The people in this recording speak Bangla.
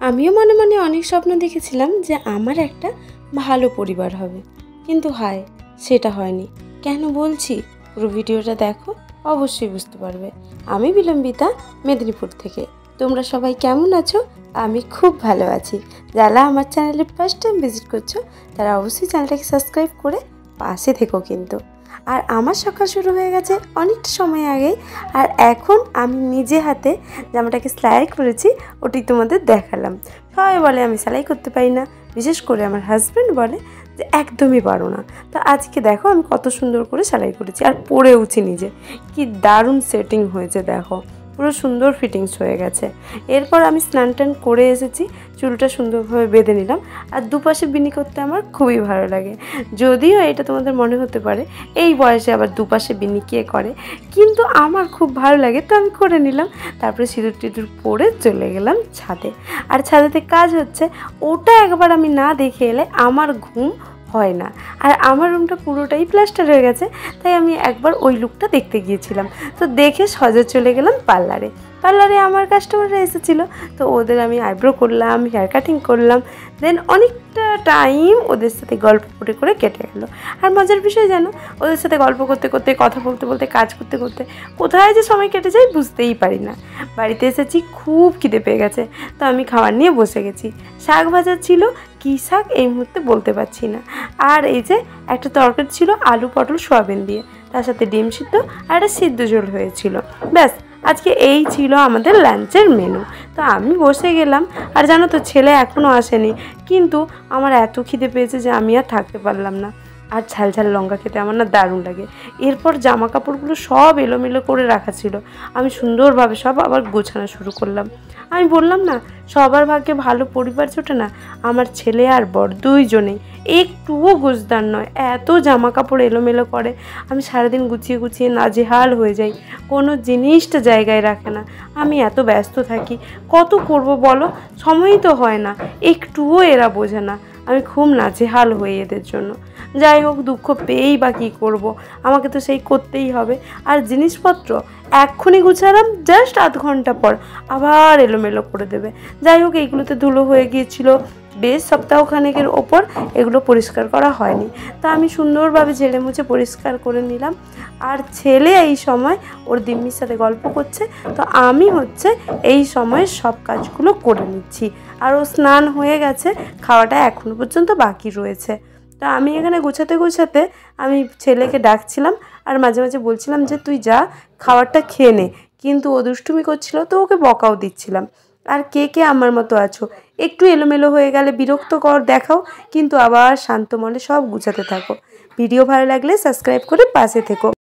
আমিও মনে মনে অনেক স্বপ্ন দেখেছিলাম যে আমার একটা ভালো পরিবার হবে, কিন্তু হায় সেটা হয়নি। কেন বলছি, পুরো ভিডিওটা দেখো, অবশ্যই বুঝতে পারবে। আমি বিলম্বিতা, মেদিনীপুর থেকে। তোমরা সবাই কেমন আছো? আমি খুব ভালো আছি। যারা আমার চ্যানেলে ফার্স্ট টাইম ভিজিট করছো তারা অবশ্যই চ্যানেলটাকে সাবস্ক্রাইব করে পাশে থেকো কিন্তু। আর আমার সকাল শুরু হয়ে গেছে অনেকটা সময় আগেই, আর এখন আমি নিজে হাতে জামাটাকে সেলাই করেছি, ওটি তোমাদের দেখালাম। সবাই বলে আমি সেলাই করতে পারি না, বিশেষ করে আমার হাজব্যান্ড বলে যে একদমই পারো না। তো আজকে দেখো আমি কত সুন্দর করে সেলাই করেছি, আর পরেওছি নিজে। কি দারুণ সেটিং হয়েছে দেখো, পুরো সুন্দর ফিটিংস হয়ে গেছে। এরপর আমি স্নান টান করে এসেছি, চুলটা সুন্দরভাবে বেঁধে নিলাম। আর দুপাশে বিনি করতে আমার খুবই ভালো লাগে। যদিও এটা তোমাদের মনে হতে পারে এই বয়সে আবার দুপাশে বিনি কে করে, কিন্তু আমার খুব ভালো লাগে, তো আমি করে নিলাম। তারপরে সিঁদুর টিঁদুর পরে চলে গেলাম ছাদে। আর ছাদেতে কাজ হচ্ছে, ওটা একবার আমি না দেখে এলে আমার ঘুম হয় না। আর আমার রুমটা পুরোটাই প্লাস্টার হয়ে গেছে, তাই আমি একবার ওই লুকটা দেখতে গিয়েছিলাম। তো দেখে সজা চলে গেলাম পার্লারে। আমার কাস্টমাররা এসেছিলো, তো ওদের আমি আইব্রো করলাম, হেয়ার কাটিং করলাম। দেন অনেকটা টাইম ওদের সাথে গল্প করে কেটে গেলো। আর মজার বিষয় জানো, ওদের সাথে গল্প করতে করতে, কথা বলতে বলতে, কাজ করতে করতে কোথায় যে সময় কেটে যায় বুঝতেই পারি না। বাড়িতে এসেছি, খুব খিদে পেয়ে গেছে, তো আমি খাবার নিয়ে বসে গেছি। শাক ভাজা ছিল, কী শাক এই মুহূর্তে বলতে পারছি না। আর এই যে একটা তরকারি ছিল আলু পটল সোয়াবিন দিয়ে, তার সাথে ডিম সিদ্ধ আর একটা সিদ্ধ ঝোল হয়েছিল। ব্যাস, আজকে এই ছিল আমাদের লাঞ্চের মেনু। তো আমি বসে গেলাম। আর জানো তো, ছেলে এখনও আসেনি, কিন্তু আমার এত খিদে পেয়েছে যে আমি আর থাকতে পারলাম না। আর ঝাল ঝাল লঙ্কা খেতে আমার না দারুণ লাগে। এরপর জামা কাপড়গুলো সব এলোমেলো করে রাখা ছিল, আমি সুন্দরভাবে সব আবার গোছানো শুরু করলাম। আমি বললাম না, সবার ভাগ্যে ভালো পরিবার জোটে না। আমার ছেলে আর বর দুইজনেই একটুও গোছদার নয়, এত জামা কাপড় এলোমেলো করে। আমি সারাদিন গুছিয়ে গুছিয়ে নাজেহাল হয়ে যাই, কোনো জিনিসটা জায়গায় রাখে না। আমি এত ব্যস্ত থাকি, কত করব বলো, সময়ই তো হয় না। একটুও এরা বোঝে না, আমি খুব নাজেহাল হই এদের জন্য। যাই হোক, দুঃখ পেয়েই বা কী করবো, আমাকে তো সেই করতেই হবে। আর জিনিসপত্র এক্ষুনি গুছালাম, জাস্ট আধ ঘন্টা পর আবার এলোমেলো করে দেবে। যাই হোক, এইগুলোতে ধুলো হয়ে গিয়েছিল বেশ সপ্তাহখানেকের ওপর, এগুলো পরিষ্কার করা হয়নি। তা আমি সুন্দরভাবে ঝেড়ে মুছে পরিষ্কার করে নিলাম। আর ছেলে এই সময় ওর দিম্মির সাথে গল্প করছে, তো আমি এই সময় সব কাজগুলো করে নিচ্ছি। আর ও স্নান হয়ে গেছে, খাওয়াটা এখনও পর্যন্ত বাকি রয়েছে। তা আমি এখানে গোছাতে গোছাতে আমি ছেলেকে ডাকছিলাম, আর মাঝে মাঝে বলছিলাম যে তুই যা, খাবারটা খেয়ে নে। কিন্তু ও দুষ্টুমি করছিল, তো ওকে বকাও দিচ্ছিলাম। আর কে কে আমার মতো আছো, একটু এলোমেলো হয়ে গেলে বিরক্তকর দেখাও, কিন্তু আবার শান্ত মনে সব গুছাতে থাকো। ভিডিও ভালো লাগলে সাবস্ক্রাইব করে পাশে থেকো।